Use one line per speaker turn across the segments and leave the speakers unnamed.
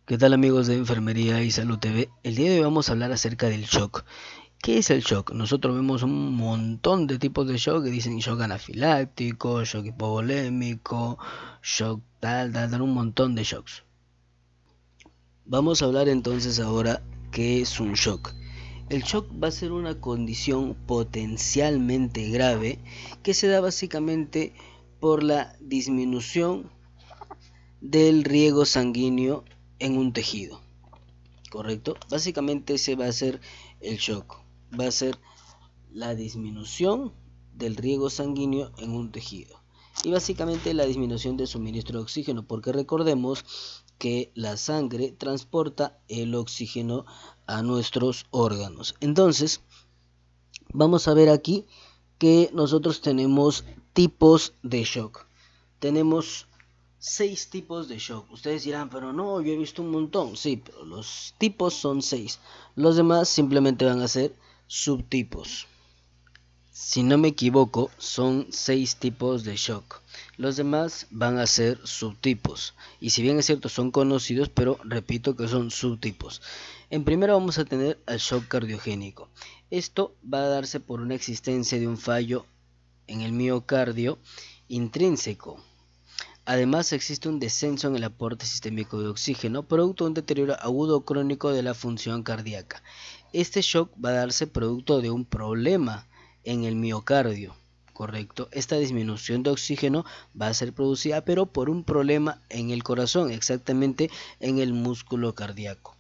¿Qué tal amigos de Enfermería y Salud TV? El día de hoy vamos a hablar acerca del shock. ¿Qué es el shock? Nosotros vemos un montón de tipos de shock que dicen shock anafiláctico, shock hipovolémico, shock tal, un montón de shocks. Vamos a hablar entonces ahora qué es un shock. El shock va a ser una condición potencialmente grave que se da básicamente por la disminución del riego sanguíneo en un tejido. ¿Correcto? Básicamente ese va a ser el shock, va a ser la disminución del riego sanguíneo en un tejido y básicamente la disminución de suministro de oxígeno, porque recordemos que la sangre transporta el oxígeno a nuestros órganos. Entonces, vamos a ver aquí que nosotros tenemos tipos de shock. Tenemos 6 tipos de shock. Ustedes dirán, pero no, yo he visto un montón. Sí, pero los tipos son 6. Los demás simplemente van a ser subtipos. Si no me equivoco, son 6 tipos de shock. Los demás van a ser subtipos. Y si bien es cierto, son conocidos, pero repito que son subtipos. En primero vamos a tener el shock cardiogénico. Esto va a darse por una existencia de un fallo en el miocardio intrínseco. Además, existe un descenso en el aporte sistémico de oxígeno, producto de un deterioro agudo o crónico de la función cardíaca. Este shock va a darse producto de un problema en el miocardio, ¿correcto? Esta disminución de oxígeno va a ser producida, pero por un problema en el corazón, exactamente en el músculo cardíaco.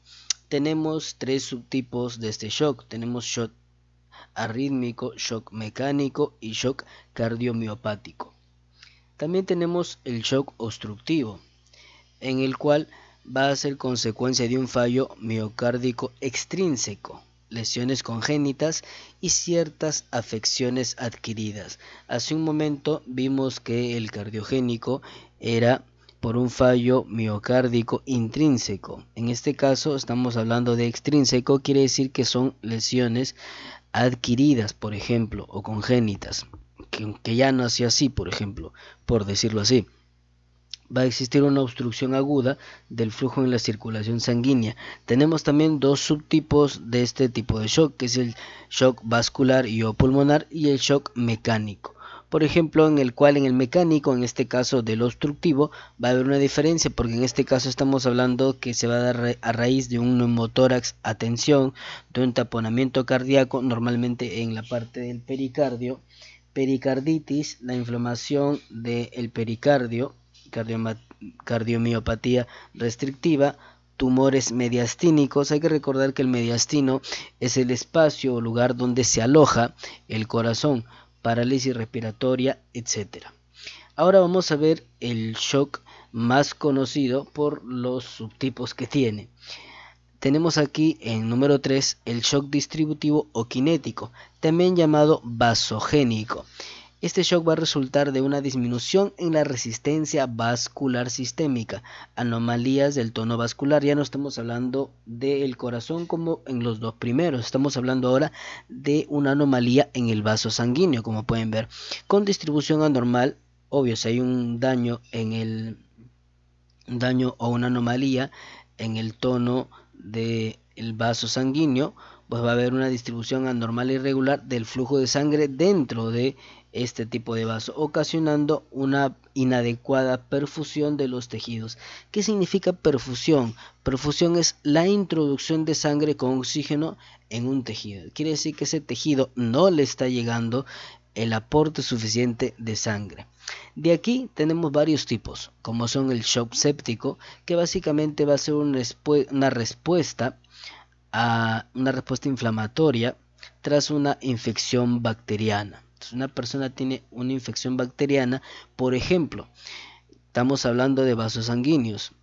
Tenemos 3 subtipos de este shock. Tenemos shock arrítmico, shock mecánico y shock cardiomiopático. También tenemos el shock obstructivo, en el cual va a ser consecuencia de un fallo miocárdico extrínseco, lesiones congénitas y ciertas afecciones adquiridas. Hace un momento vimos que el cardiogénico era por un fallo miocárdico intrínseco. En este caso estamos hablando de extrínseco, quiere decir que son lesiones adquiridas, por ejemplo, o congénitas, que ya nació así, por ejemplo, por decirlo así. Va a existir una obstrucción aguda del flujo en la circulación sanguínea. Tenemos también 2 subtipos de este tipo de shock, que es el shock vascular y o pulmonar y el shock mecánico. Por ejemplo, en el mecánico, en este caso del obstructivo, va a haber una diferencia, porque en este caso estamos hablando que se va a dar a raíz de un neumotórax a tensión, de un taponamiento cardíaco, normalmente en la parte del pericardio, pericarditis, la inflamación del pericardio, cardiomiopatía restrictiva, tumores mediastínicos. Hay que recordar que el mediastino es el espacio o lugar donde se aloja el corazón, parálisis respiratoria, etc. Ahora vamos a ver el shock más conocido por los subtipos que tiene. Tenemos aquí en número 3 el shock distributivo o cinético, también llamado vasogénico. Este shock va a resultar de una disminución en la resistencia vascular sistémica, anomalías del tono vascular. Ya no estamos hablando del corazón como en los dos primeros, estamos hablando ahora de una anomalía en el vaso sanguíneo, como pueden ver, con distribución anormal. Obvio, si hay un daño o una anomalía en el tono del vaso sanguíneo, pues va a haber una distribución anormal e irregular del flujo de sangre dentro de este tipo de vaso, ocasionando una inadecuada perfusión de los tejidos. ¿Qué significa perfusión? Perfusión es la introducción de sangre con oxígeno en un tejido. Quiere decir que ese tejido no le está llegando el aporte suficiente de sangre. De aquí tenemos varios tipos, como son el shock séptico, que básicamente va a ser una respuesta inflamatoria tras una infección bacteriana. Entonces, una persona tiene una infección bacteriana, por ejemplo, estamos hablando de vasos sanguíneos.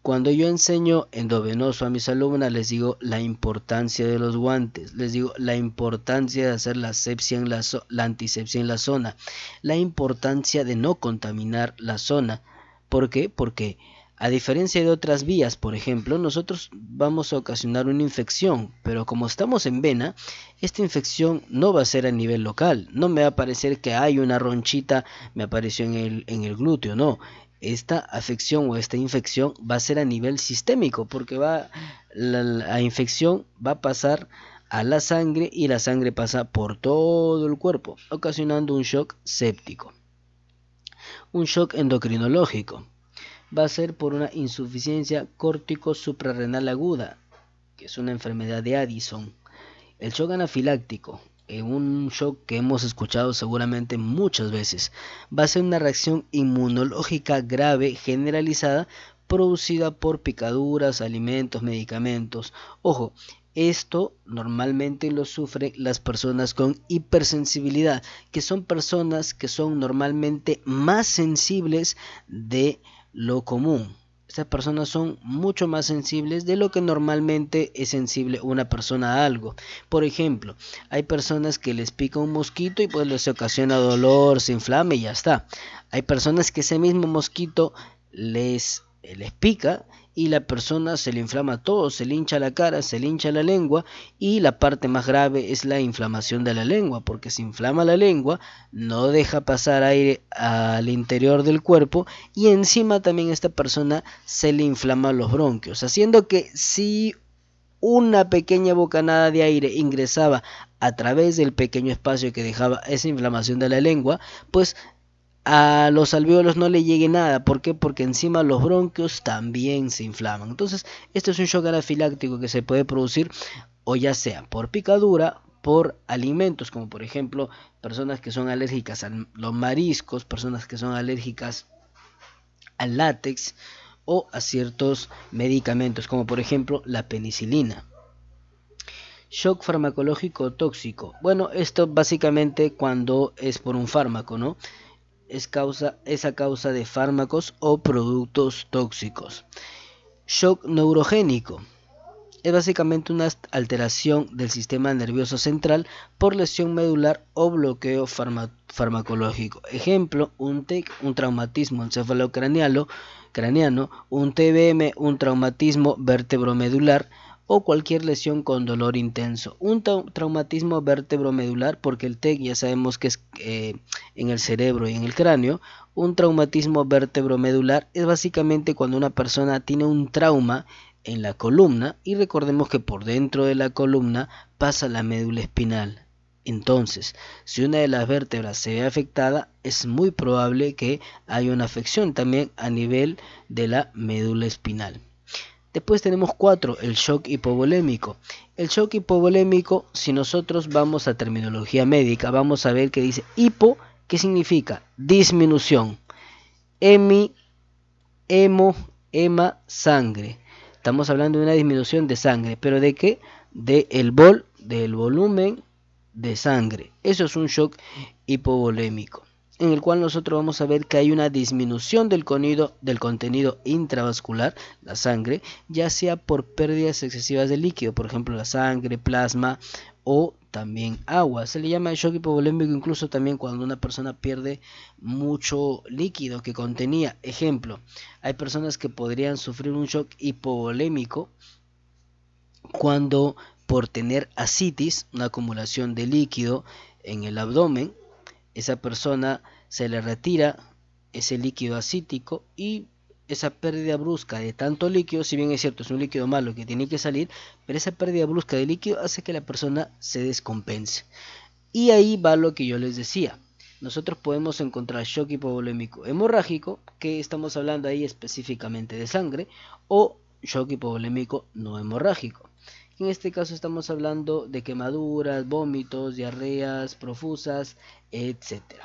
Cuando yo enseño endovenoso a mis alumnas, les digo la importancia de los guantes, les digo la importancia de hacer la antisepsia en la zona, la importancia de no contaminar la zona. ¿Por qué? Porque a diferencia de otras vías, por ejemplo, nosotros vamos a ocasionar una infección, pero como estamos en vena, esta infección no va a ser a nivel local, no me va a parecer que hay una ronchita, me apareció en el glúteo, no. esta afección o esta infección va a ser a nivel sistémico, porque la infección va a pasar a la sangre y la sangre pasa por todo el cuerpo, ocasionando un shock séptico. Un shock endocrinológico va a ser por una insuficiencia córtico-suprarrenal aguda, que es una enfermedad de Addison. El shock anafiláctico, un shock que hemos escuchado seguramente muchas veces, va a ser una reacción inmunológica grave generalizada producida por picaduras, alimentos, medicamentos. Ojo, esto normalmente lo sufren las personas con hipersensibilidad, que son personas que son normalmente más sensibles de lo común. Estas personas son mucho más sensibles de lo que normalmente es sensible una persona a algo. Por ejemplo, hay personas que les pica un mosquito y pues les ocasiona dolor, se inflama y ya está. Hay personas que ese mismo mosquito les pica y la persona se le inflama todo, se le hincha la cara, se le hincha la lengua, y la parte más grave es la inflamación de la lengua, porque se inflama la lengua, no deja pasar aire al interior del cuerpo, y encima también a esta persona se le inflaman los bronquios, haciendo que si una pequeña bocanada de aire ingresaba a través del pequeño espacio que dejaba esa inflamación de la lengua, pues a los alvéolos no le llegue nada. ¿Por qué? Porque encima los bronquios también se inflaman. Entonces, esto es un shock anafiláctico que se puede producir o ya sea por picadura, por alimentos, como por ejemplo personas que son alérgicas a los mariscos, personas que son alérgicas al látex o a ciertos medicamentos, como por ejemplo la penicilina. Shock farmacológico tóxico. Bueno, esto básicamente cuando es por un fármaco, ¿no? Es a causa de fármacos o productos tóxicos. Shock neurogénico. Es básicamente una alteración del sistema nervioso central por lesión medular o bloqueo farmacológico. Ejemplo, un TEC, un traumatismo encefalocraniano, un TBM, un traumatismo vertebromedular, o cualquier lesión con dolor intenso. Un traumatismo vertebromedular, porque el TEC ya sabemos que es en el cerebro y en el cráneo. Un traumatismo vertebromedular es básicamente cuando una persona tiene un trauma en la columna, y recordemos que por dentro de la columna pasa la médula espinal. Entonces, si una de las vértebras se ve afectada, es muy probable que haya una afección también a nivel de la médula espinal. Después tenemos 4, el shock hipovolémico. El shock hipovolémico, si nosotros vamos a terminología médica, vamos a ver que dice hipo, ¿qué significa? Disminución. Ema, sangre. Estamos hablando de una disminución de sangre, pero ¿de qué? Del volumen de sangre. Eso es un shock hipovolémico, en el cual nosotros vamos a ver que hay una disminución del contenido intravascular, la sangre, ya sea por pérdidas excesivas de líquido, por ejemplo la sangre, plasma o también agua. Se le llama shock hipovolémico incluso también cuando una persona pierde mucho líquido que contenía. Ejemplo, hay personas que podrían sufrir un shock hipovolémico cuando, por tener ascitis, una acumulación de líquido en el abdomen, esa persona se le retira ese líquido ascítico, y esa pérdida brusca de tanto líquido, si bien es cierto es un líquido malo que tiene que salir, pero esa pérdida brusca de líquido hace que la persona se descompense. Y ahí va lo que yo les decía. Nosotros podemos encontrar shock hipovolémico hemorrágico, que estamos hablando ahí específicamente de sangre, o shock hipovolémico no hemorrágico. En este caso estamos hablando de quemaduras, vómitos, diarreas profusas, etcétera.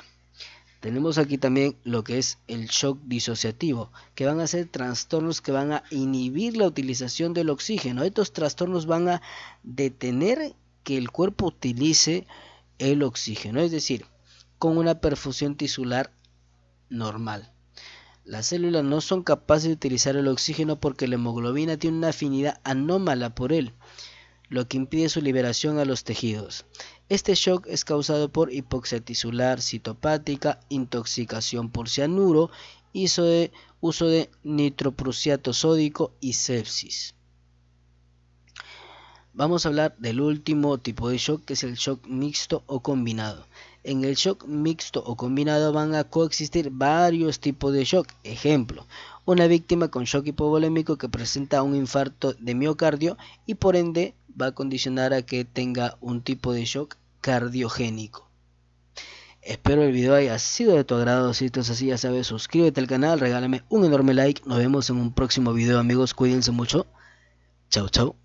Tenemos aquí también lo que es el shock disociativo, que van a ser trastornos que van a inhibir la utilización del oxígeno. Estos trastornos van a detener que el cuerpo utilice el oxígeno, es decir, con una perfusión tisular normal. Las células no son capaces de utilizar el oxígeno porque la hemoglobina tiene una afinidad anómala por él, lo que impide su liberación a los tejidos. Este shock es causado por hipoxia tisular citopática, intoxicación por cianuro, uso de nitroprusiato sódico y sepsis. Vamos a hablar del último tipo de shock, que es el shock mixto o combinado. En el shock mixto o combinado van a coexistir varios tipos de shock. Ejemplo, una víctima con shock hipovolémico que presenta un infarto de miocardio y por ende va a condicionar a que tenga un tipo de shock cardiogénico. Espero el video haya sido de tu agrado. Si esto es así, ya sabes, suscríbete al canal, regálame un enorme like. Nos vemos en un próximo video, amigos. Cuídense mucho. Chau, chau.